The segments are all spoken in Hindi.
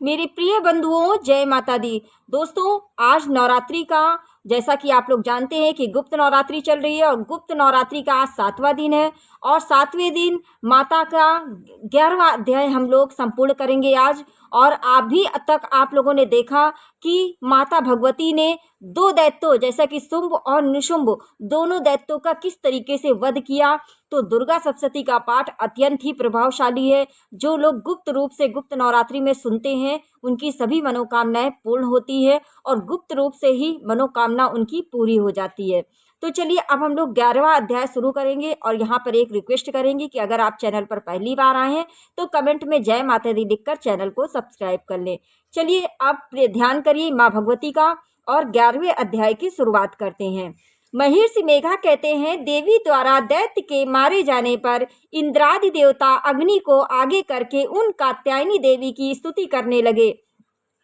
मेरे प्रिय बंधुओं, जय माता दी। दोस्तों, आज नवरात्रि का, जैसा कि आप लोग जानते हैं कि गुप्त नवरात्रि चल रही है और गुप्त नवरात्रि का आज 7वां दिन है और 7वें दिन माता का 11वां अध्याय हम लोग संपूर्ण करेंगे आज। और अभी तक आप लोगों ने देखा कि माता भगवती ने दो दैत्यों, जैसा कि शुंभ और निशुंभ, दोनों दैत्यों का किस तरीके से वध किया। तो दुर्गा सप्तशती का पाठ अत्यंत ही प्रभावशाली है। जो लोग गुप्त रूप से गुप्त नवरात्रि में सुनते हैं, उनकी सभी मनोकामनाएं पूर्ण होती है और गुप्त रूप से ही मनोकामना उनकी पूरी हो जाती है। तो चलिए, अब हम लोग 11वां अध्याय शुरू करेंगे और यहाँ पर एक रिक्वेस्ट करेंगे कि अगर आप चैनल पर पहली बार आए हैं तो कमेंट में जय माता दी लिखकर चैनल को सब्सक्राइब कर लें। चलिए, आप ध्यान करिए माँ भगवती का और 11वें अध्याय की शुरुआत करते हैं। महर्षि मेघा कहते हैं, देवी द्वारा दैत्य के मारे जाने पर इंद्रादि देवता अग्नि को आगे करके उन कात्यायनी देवी की स्तुति करने लगे।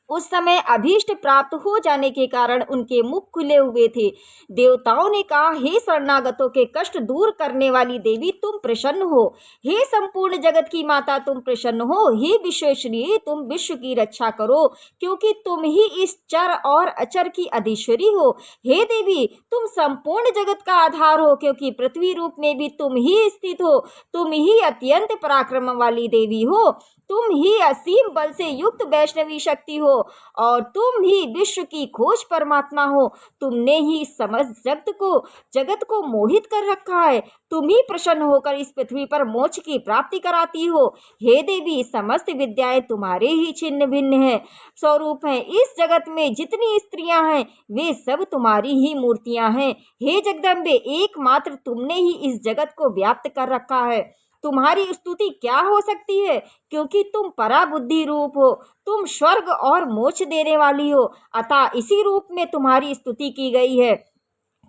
उस समय अभीष्ट प्राप्त हो जाने के कारण उनके मुख खुले हुए थे। देवताओं ने कहा, हे शरणागतों के कष्ट दूर करने वाली देवी, तुम प्रसन्न हो। हे संपूर्ण जगत की माता, तुम प्रसन्न हो। हे विश्वेश्वरी, तुम विश्व की रक्षा करो, क्योंकि तुम ही इस चर और अचर की अधीश्वरी हो। हे देवी, तुम संपूर्ण जगत का आधार हो, क्योंकि पृथ्वी रूप में भी तुम ही स्थित हो। तुम ही अत्यंत पराक्रम वाली देवी हो। तुम ही असीम बल से युक्त वैष्णवी शक्ति हो और तुम ही विश्व की खोज परमात्मा हो। तुमने ही समस्त जगत को मोहित कर रखा है। तुम ही प्रसन्न होकर इस पृथ्वी पर मोक्ष की प्राप्ति कराती हो। हे देवी, समस्त विद्याएं तुम्हारे ही छिन्न भिन्न है स्वरूप हैं। इस जगत में जितनी स्त्रियां हैं, वे सब तुम्हारी ही मूर्तियां हैं। हे जगदम्बे, एकमात्र तुमने ही इस जगत को व्याप्त कर रखा है। तुम्हारी स्तुति क्या हो सकती है, क्योंकि तुम पराबुद्धि रूप हो। तुम स्वर्ग और मोक्ष देने वाली हो, अतः इसी रूप में तुम्हारी स्तुति की गई है।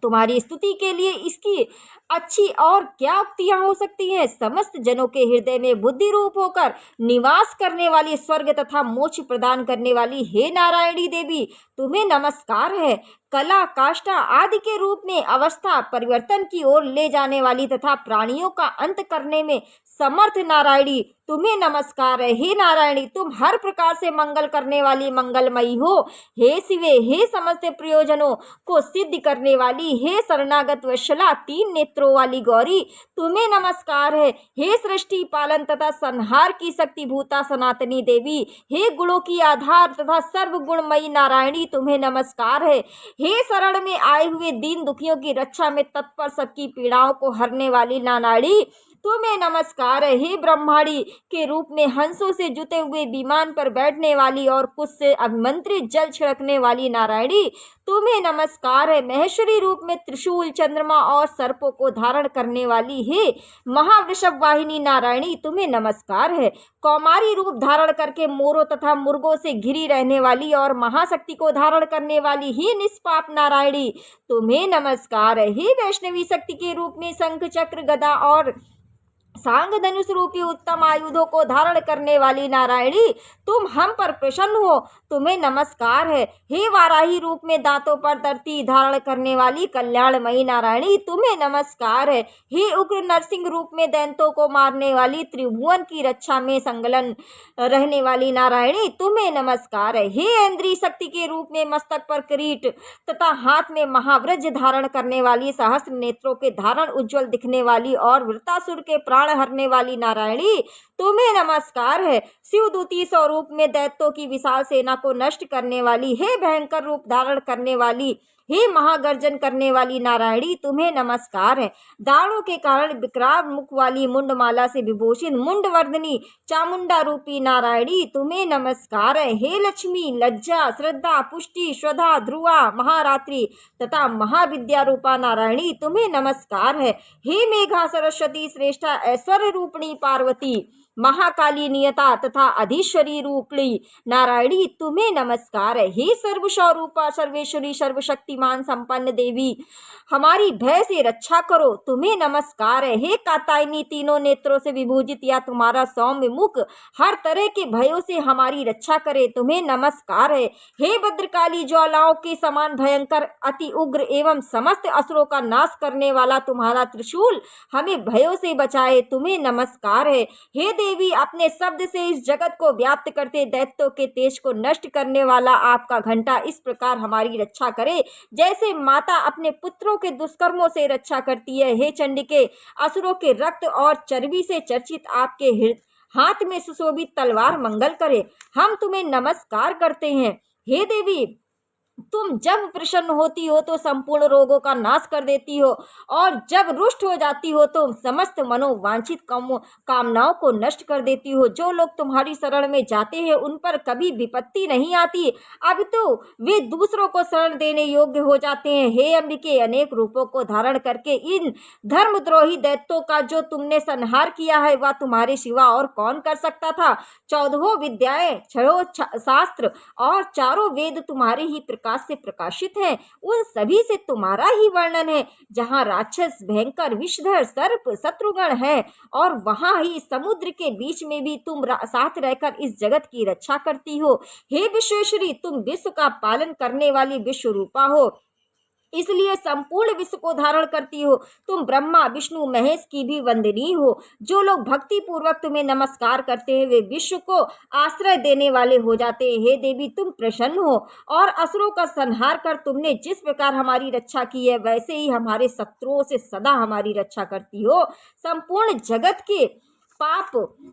तुम्हारी स्तुति के लिए इसकी अच्छी और क्या उक्तियां हो सकती हैं। समस्त जनों के हृदय में बुद्धि रूप होकर निवास करने वाली, स्वर्ग तथा मोक्ष प्रदान करने वाली हे नारायणी देवी, तुम्हें नमस्कार है। कला, काष्ठा आदि के रूप में अवस्था परिवर्तन की ओर ले जाने वाली तथा प्राणियों का अंत करने में समर्थ नारायणी, तुम्हें नमस्कार है। हे नारायणी, तुम हर प्रकार से मंगल करने वाली मंगलमयी हो। हे शिवे, हे समस्त प्रयोजनों को सिद्ध करने वाली, हे शरणागत वत्सला, 3 नेत्रों वाली गौरी, तुम्हें नमस्कार है। हे सृष्टि पालन तथा संहार की शक्ति भूता सनातनी देवी, हे गुणों की आधार तथा सर्व गुणमयी नारायणी, तुम्हें नमस्कार है। हे शरण में आए हुए दीन दुखियों की रक्षा में तत्पर, सबकी पीड़ाओं को हरने वाली नारायणी, तुम्हें नमस्कार है। हे ब्रह्माणी के रूप में हंसों से जुते हुए विमान पर बैठने वाली और कुछ से अभिमंत्रित जल छिड़कने वाली नारायणी, तुम्हें नमस्कार है। महेश्वरी रूप में त्रिशूल, चंद्रमा और सर्पों को धारण करने वाली हे महावृषभ वाहिनी नारायणी, तुम्हें नमस्कार है। कौमारी रूप धारण करके मोरों तथा मुर्गों से घिरी रहने वाली और महाशक्ति को धारण करने वाली ही निष्पाप नारायणी, तुम्हें नमस्कार है। हे वैष्णवी शक्ति के रूप में शंख, चक्र, गदा और सांग धनुष रूपी उत्तम आयुधों को धारण करने वाली नारायणी, तुम हम पर प्रसन्न हो, तुम्हें नमस्कार है। हे वाराही रूप में दांतों पर धरती धारण करने वाली कल्याणमयी नारायणी, तुम्हें नमस्कार है। हे उग्र नरसिंह रूप में दैत्यों को मारने वाली, त्रिभुवन की रक्षा में संलग्न रहने वाली नारायणी, तुम्हें नमस्कार है। हे ऐन्द्री शक्ति के रूप में मस्तक पर किरीट तथा हाथ में महावज्र धारण करने वाली, सहस्त्र नेत्रों के धारण उज्जवल दिखने वाली और वृतासुर के प्राण हरने वाली नारायणी, तुम्हें नमस्कार है। शिवदूती स्वरूप में दैत्यों की विशाल सेना को नष्ट करने वाली, हे भयंकर रूप धारण करने वाली, हे महागर्जन करने वाली नारायणी, तुम्हें नमस्कार है। दाढ़ों के कारण विकराल मुख वाली, मुंडमाला से विभूषित मुंडवर्धनी चामुंडा रूपी नारायणी, तुम्हें नमस्कार है। हे लक्ष्मी, लज्जा, श्रद्धा, पुष्टि, श्रद्धा, ध्रुवा, महारात्रि तथा महाविद्या रूपा नारायणी, तुम्हें नमस्कार है। हे मेघा, सरस्वती, श्रेष्ठा, ऐश्वर्य रूपिणी पार्वती, महाकाली, नियता तथा अधीश्वरी रूपणी नारायणी, तुम्हें नमस्कार है। हे सर्वस्वरूपा, सर्वेश्वरी, सर्वशक्तिमान संपन्न देवी, हमारी भय से रक्षा करो, तुम्हें नमस्कार है। हे कात्यायनी, तीनों नेत्रों से विभूजित या तुम्हारा सौम्य मुख हर तरह के भयों से हमारी रक्षा करे, तुम्हें नमस्कार है। हे भद्रकाली, ज्वालाओं के समान भयंकर, अति उग्र एवं समस्त असुरों का नाश करने वाला तुम्हारा त्रिशूल हमें भयों से बचाए, तुम्हें नमस्कार है। हे देवी, अपने शब्द से इस जगत को व्याप्त करते दैत्यों के तेज को नष्ट करने वाला आपका घंटा इस प्रकार हमारी रक्षा करे, जैसे माता अपने पुत्रों के दुष्कर्मों से रक्षा करती है। हे चंडिके, असुरों के रक्त और चर्बी से चर्चित आपके हाथ में सुशोभित तलवार मंगल करे। हम तुम्हें नमस्कार करते हैं। हे देवी, तुम जब प्रसन्न होती हो तो संपूर्ण रोगों का नाश कर देती हो, और जब रुष्ट हो जाती हो तो समस्त मनोवांछित कामनाओं को नष्ट कर देती हो। जो लोग तुम्हारी शरण में जाते हैं उन पर कभी विपत्ति नहीं आती, अब तो वे दूसरों को शरण देने योग्य हो जाते हैं। हे अंबिके, अनेक रूपों को धारण करके इन धर्मद्रोही दैत्यों का जो तुमने संहार किया है वह तुम्हारे सिवा और कौन कर सकता था। 14 विद्याएं, 6 शास्त्र और 4 वेद तुम्हारे ही प्रकाश से प्रकाशित हैं। उन सभी से तुम्हारा ही वर्णन है। जहाँ राक्षस, भयंकर, विषधर, सर्प, शत्रुगण है, और वहाँ ही समुद्र के बीच में भी तुम साथ रहकर इस जगत की रक्षा करती हो। हे विश्वेश्वरी, तुम विश्व का पालन करने वाली विश्व रूपा हो, इसलिए संपूर्ण विश्व को धारण करती हो। तुम ब्रह्मा, विष्णु, महेश की भी वंदनीय हो। जो लोग भक्ति पूर्वक तुम्हें नमस्कार करते हैं वे विश्व को आश्रय देने वाले हो जाते हैं। हे देवी, तुम प्रसन्न हो और असुरों का संहार कर तुमने जिस प्रकार हमारी रक्षा की है वैसे ही हमारे शत्रुओं से सदा हमारी रक्षा करती हो। संपूर्ण जगत के पाप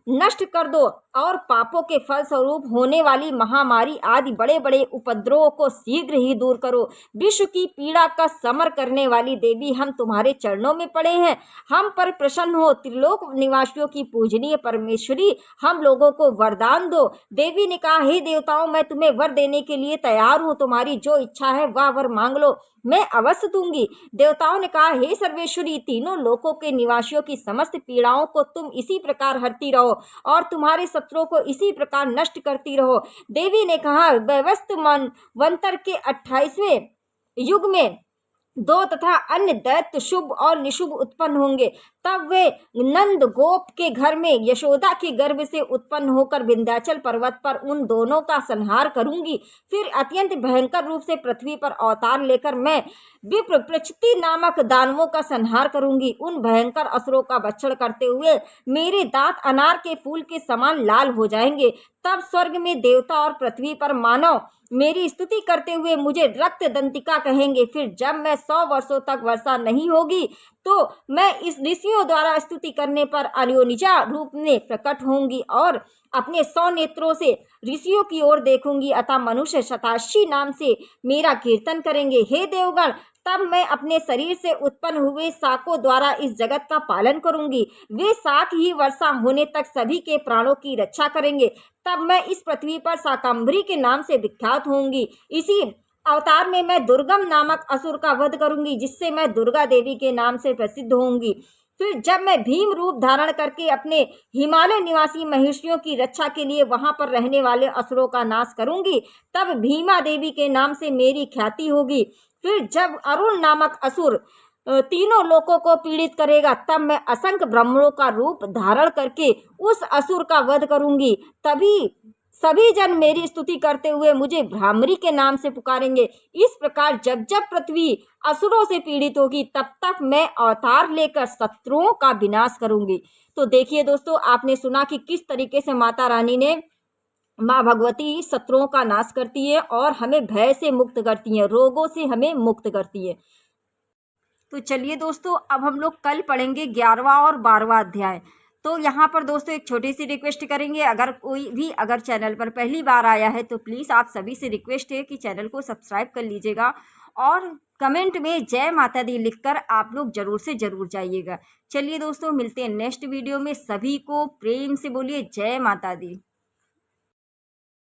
नष्ट कर दो और पापों के फल स्वरूप होने वाली महामारी आदि बड़े बड़े उपद्रवों को शीघ्र ही दूर करो। विश्व की पीड़ा का समर करने वाली देवी, हम तुम्हारे चरणों में पड़े हैं, हम पर प्रसन्न हो। त्रिलोक निवासियों की पूजनीय परमेश्वरी, हम लोगों को वरदान दो। देवी ने कहा, हे देवताओं, मैं तुम्हें वर देने के लिए तैयार हूँ, तुम्हारी जो इच्छा है वह वर मांग लो, मैं अवश्य दूंगी। देवताओं ने कहा, हे सर्वेश्वरी, तीनों लोकों के निवासियों की समस्त पीड़ाओं को तुम इसी प्रकार हरती रहो और तुम्हारे शत्रुओं को इसी प्रकार नष्ट करती रहो। देवी ने कहा, व्यवस्थ वंतर के 28वें युग में 2 तथा अन्य दैत्य शुभ और निशुभ उत्पन्न होंगे। तब वे नंद गोप के घर में यशोदा के गर्भ से उत्पन्न होकर विंध्याचल पर्वत पर उन दोनों का संहार करूंगी। फिर अत्यंत भयंकर रूप से पृथ्वी पर अवतार लेकर मैं विप्र प्रचिति नामक दानवों का संहार करूंगी। उन भयंकर असुरों का भक्षण करते हुए मेरे दांत अनार के फूल के समान लाल हो जाएंगे। तब स्वर्ग में देवता और पृथ्वी पर मानव मेरी स्तुति करते हुए मुझे रक्त दंतिका कहेंगे। फिर जब मैं 100 वर्षों तक वर्षा नहीं होगी तो मैं इस ऋषियों द्वारा स्तुति करने पर अयोनिजा रूप में प्रकट होंगी और अपने 100 नेत्रों से ऋषियों की ओर देखूंगी, अतः मनुष्य शताशी नाम से मेरा कीर्तन करेंगे। हे देवगण, तब मैं अपने शरीर से उत्पन्न हुए शाकों द्वारा इस जगत का पालन करूंगी। वे शाक ही वर्षा होने तक सभी के प्राणों की रक्षा करेंगे। तब मैं इस पृथ्वी पर शाकंभरी के नाम से विख्यात होंगी। इसी अवतार में मैं दुर्गम नामक असुर का वध करूंगी, जिससे मैं दुर्गा देवी के नाम से प्रसिद्ध होंगी। फिर जब मैं भीम रूप धारण करके अपने हिमालय निवासी महिषियों की रक्षा के लिए वहां पर रहने वाले असुरों का नाश करूंगी, तब भीमा देवी के नाम से मेरी ख्याति होगी। फिर जब अरुण नामक असुर तीनों लोकों को पीड़ित करेगा, तब मैं असंख्य ब्रह्मणों का रूप धारण करके उस असुर का वध करूंगी। तभी सभी जन मेरी स्तुति करते हुए मुझे भ्रामरी के नाम से पुकारेंगे। इस प्रकार जब जब पृथ्वी असुरों से पीड़ित होगी तब तक मैं अवतार लेकर शत्रुओं का विनाश करूंगी। तो देखिए दोस्तों, आपने सुना कि किस तरीके से माता रानी ने, माँ भगवती शत्रुओं का नाश करती है और हमें भय से मुक्त करती है, रोगों से हमें मुक्त करती है। तो चलिए दोस्तों, अब हम लोग कल पढ़ेंगे 11वां और 12वां अध्याय। तो यहाँ पर दोस्तों एक छोटी सी रिक्वेस्ट करेंगे, अगर कोई भी अगर चैनल पर पहली बार आया है तो प्लीज़ आप सभी से रिक्वेस्ट है कि चैनल को सब्सक्राइब कर लीजिएगा और कमेंट में जय माता दी लिखकर आप लोग ज़रूर से ज़रूर जाइएगा। चलिए दोस्तों, मिलते हैं नेक्स्ट वीडियो में। सभी को प्रेम से बोलिए जय माता दी।